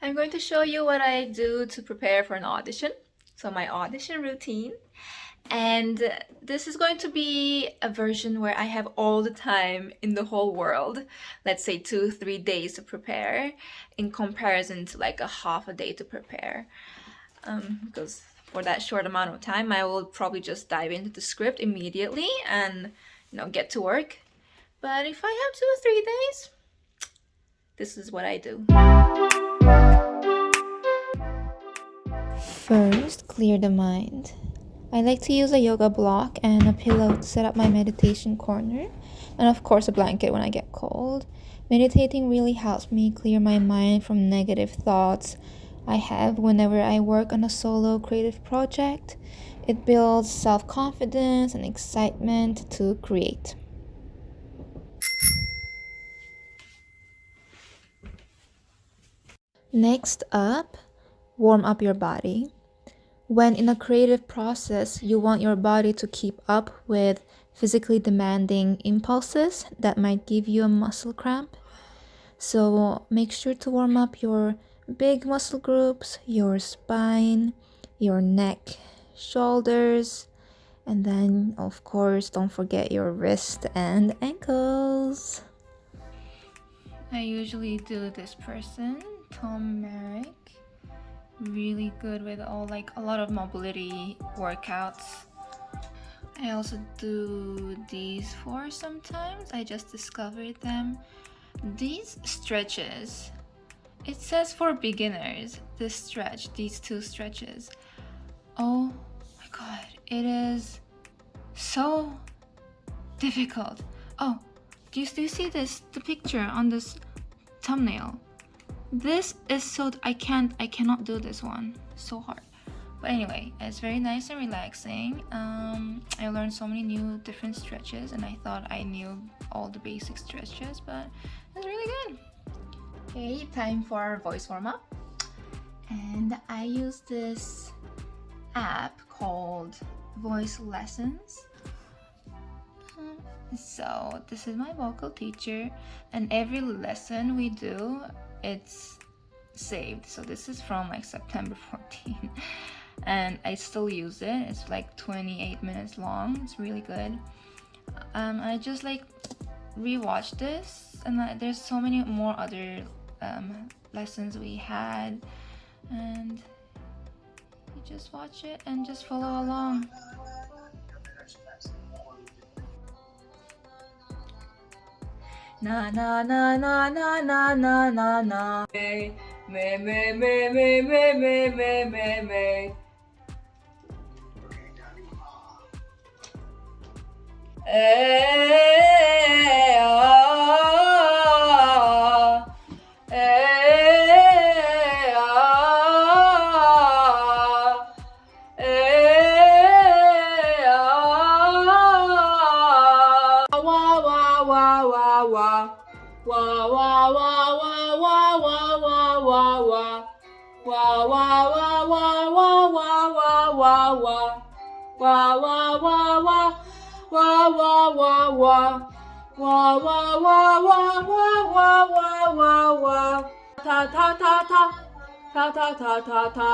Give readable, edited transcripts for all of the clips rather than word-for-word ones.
I'm going to show you what I do to prepare for an audition. So my audition routine. And this is going to be a version where I have all the time in the whole world, let's say 2-3 days to prepare, in comparison to like a half a day to prepare. Because for that short amount of time, I will probably just dive into the script immediately and get to work. But if I have 2 or 3 days, this is what I do. First, clear the mind. I like to use a yoga block and a pillow to set up my meditation corner, and of course, a blanket when I get cold. Meditating really helps me clear my mind from negative thoughts I have whenever I work on a solo creative project. It builds self confidence and excitement to create. Next up, warm up your body. When in a creative process, you want your body to keep up with physically demanding impulses that might give you a muscle cramp. So make sure to warm up your big muscle groups, your spine, your neck, shoulders, and then, of course, don't forget your wrist and ankles. I usually do this person, Tom Merrick. Really good with a lot of mobility workouts. I also do these four sometimes. I just discovered them. These stretches, it says for beginners, these two stretches. Oh my god, it is so difficult. Oh, do you see this, the picture on this thumbnail? This is I cannot do this one, so hard. But anyway, it's very nice and relaxing. I learned so many new different stretches, and I thought I knew all the basic stretches, but it's really good. Okay, time for our voice warm-up. And I use this app called Voice Lessons. So this is my vocal teacher, and every lesson we do, it's saved. So this is from like September 14 and I still use it. It's like 28 minutes long. It's really good. I just rewatched this, and there's so many more other lessons we had, and you just watch it and just follow along. Na na na na na na na na na. Me me me me me me me me me. Eh ah eh ah eh ah. Wa wa wa wa wa. Wa wa wa wa wa wa wa wa wa. Wa wa wa wa wa wa wa wa wa. Wa wa wa wa wa wa wa wa. Wa wa wa wa wa wa wa wa wa. Ta ta ta ta. Ta ta ta ta ta.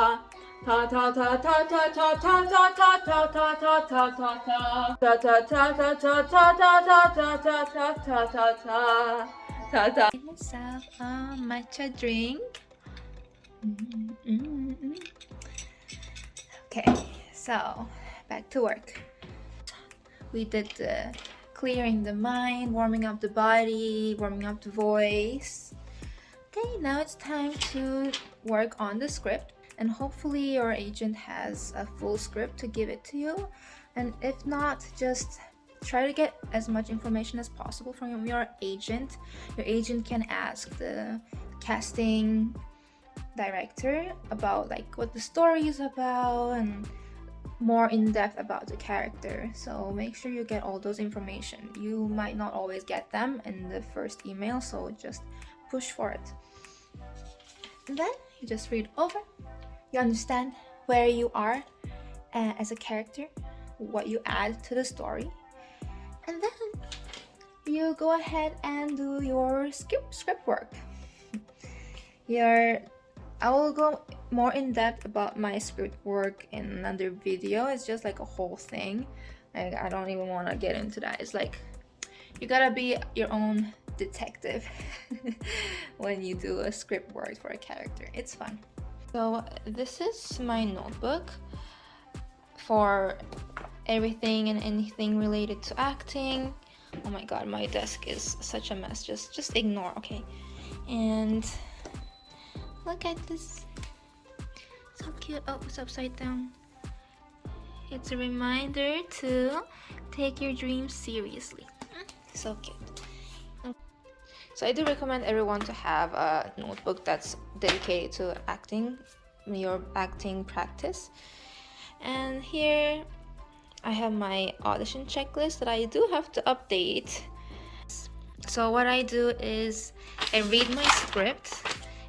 Ta ta ta ta ta ta ta ta ta ta ta ta ta ta ta. Ta ta ta ta ta ta ta ta ta ta ta ta ta ta. Ta ta. Give myself a matcha drink. Okay, so back to work. We did the clearing the mind, warming up the body, warming up the voice. Okay, now it's time to work on the script, and hopefully your agent has a full script to give it to you. And if not, just try to get as much information as possible from your agent. Your agent can ask the casting director about what the story is about and more in depth about the character. So make sure you get all those information. You might not always get them in the first email, so just push for it. And then you just read over. You understand where you are as a character, what you add to the story, and then you go ahead and do your script work. Your I will go more in depth about my script work in another video. It's just like a whole thing. Like, I don't even want to get into that. It's like you gotta be your own detective when you do a script work for a character. It's fun. So this is my notebook for everything and anything related to acting. Oh my god, my desk is such a mess. Just ignore, okay? And look at this. So cute. Oh, it's upside down. It's a reminder to take your dreams seriously. So cute. So I do recommend everyone to have a notebook that's dedicated to acting, your acting practice. And here I have my audition checklist that I do have to update. So what I do is I read my script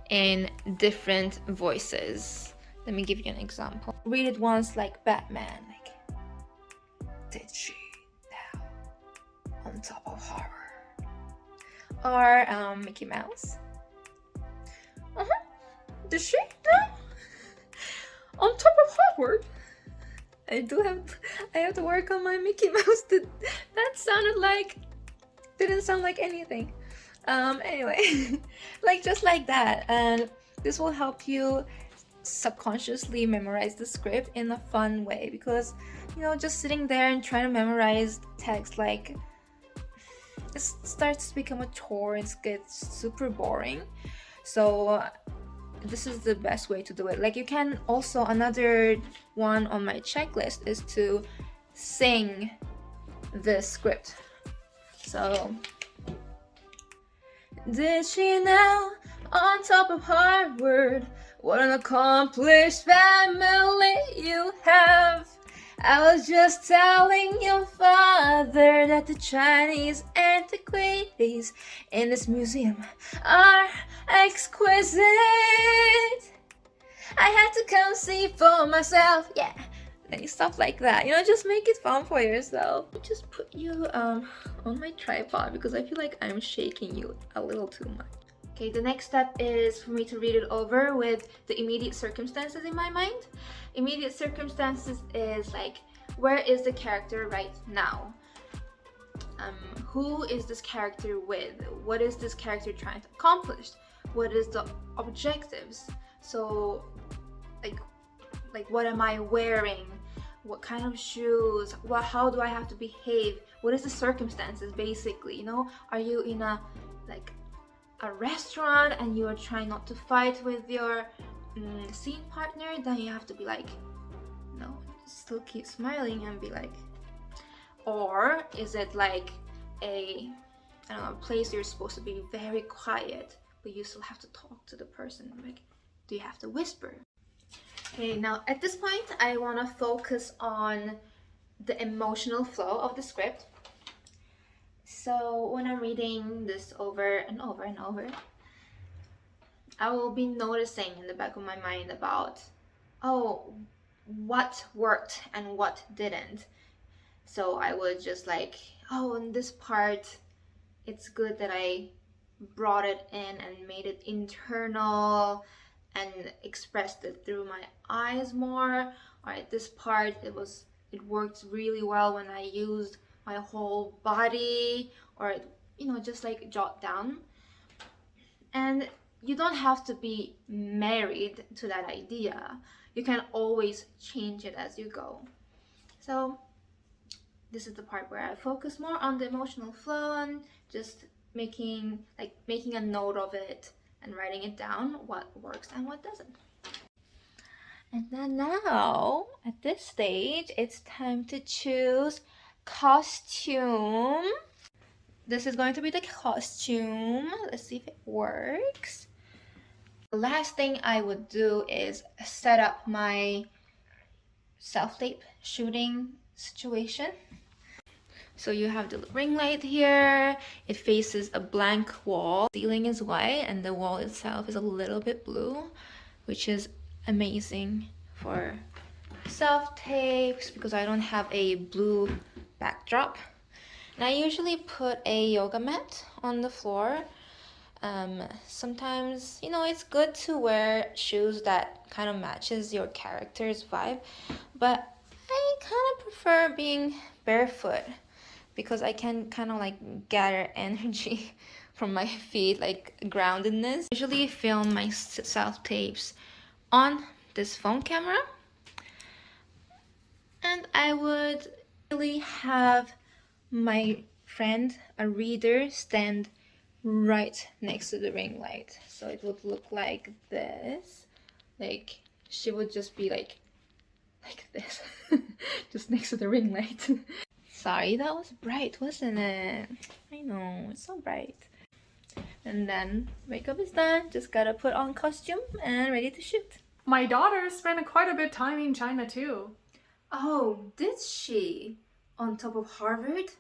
in different voices. Let me give you an example. Read it once like Batman, like, did she now on top of horror? Or Mickey Mouse. Did she now on top of Hogwarts? I have to work on my Mickey Mouse. That sounded like, didn't sound like anything. Anyway, like just like that. And this will help you subconsciously memorize the script in a fun way, because just sitting there and trying to memorize text, like, it starts to become a chore. It gets super boring. So this is the best way to do it. Like, you can also, another one on my checklist is to sing the script. So, did she now on top of Harvard? What an accomplished family you have. I was just telling your father that the Chinese antiquities in this museum are exquisite. I had to come see for myself, yeah. Any stuff like that, just make it fun for yourself. Just put you on my tripod because I feel like I'm shaking you a little too much. Okay, the next step is for me to read it over with the immediate circumstances in my mind. Immediate circumstances is like, where is the character right now? Who is this character with? What is this character trying to accomplish? What is the objectives? So, like what am I wearing? What kind of shoes? How do I have to behave? What is the circumstances, basically? Are you in a restaurant and you are trying not to fight with your scene partner? Then you have to be like, no, still keep smiling and be like. Or is it like a place you're supposed to be very quiet, but you still have to talk to the person? Like, do you have to whisper? Okay, now at this point I want to focus on the emotional flow of the script. So when I'm reading this over and over and over, I will be noticing in the back of my mind about, what worked and what didn't. So I would just like, in this part, it's good that I brought it in and made it internal and expressed it through my eyes more. Or at this part, it worked really well when I used my whole body, or just like jot down. And you don't have to be married to that idea. You can always change it as you go. So this is the part where I focus more on the emotional flow and just making a note of it and writing it down, what works and what doesn't. And then now, at this stage, it's time to choose costume. This is going to be the costume. Let's see if it works. The last thing I would do is set up my self-tape shooting situation. So you have the ring light here. It faces a blank wall. The ceiling is white and the wall itself is a little bit blue, which is amazing for self-tapes because I don't have a blue backdrop. And I usually put a yoga mat on the floor Sometimes, you know, it's good to wear shoes that kind of matches your character's vibe, but I kind of prefer being barefoot because I can kind of like gather energy from my feet, like groundedness. I usually film my self-tapes on this phone camera, and I would really have my friend, a reader, stand right next to the ring light. So it would look like this. Like she would just be like this, just next to the ring light. Sorry, that was bright, wasn't it? I know, it's so bright. And then makeup is done, just gotta put on costume and ready to shoot. My daughter spent quite a bit of time in China too. Oh, did she? On top of Harvard?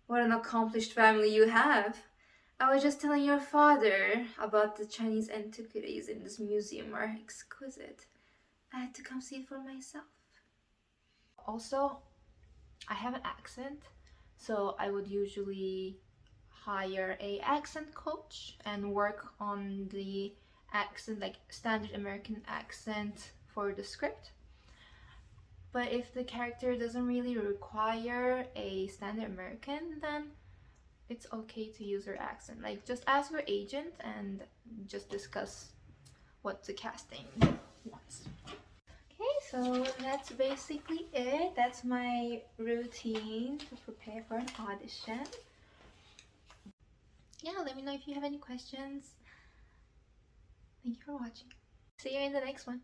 What an accomplished family you have. I was just telling your father about the Chinese antiquities in this museum are exquisite. I had to come see it for myself. Also, I have an accent, so I would usually hire a accent coach and work on the accent, like standard American accent for the script. But if the character doesn't really require a standard American, then it's okay to use your accent. Like, just ask your agent and just discuss what the casting wants. Okay, so that's basically it. That's my routine to prepare for an audition. Yeah, let me know if you have any questions. Thank you for watching. See you in the next one.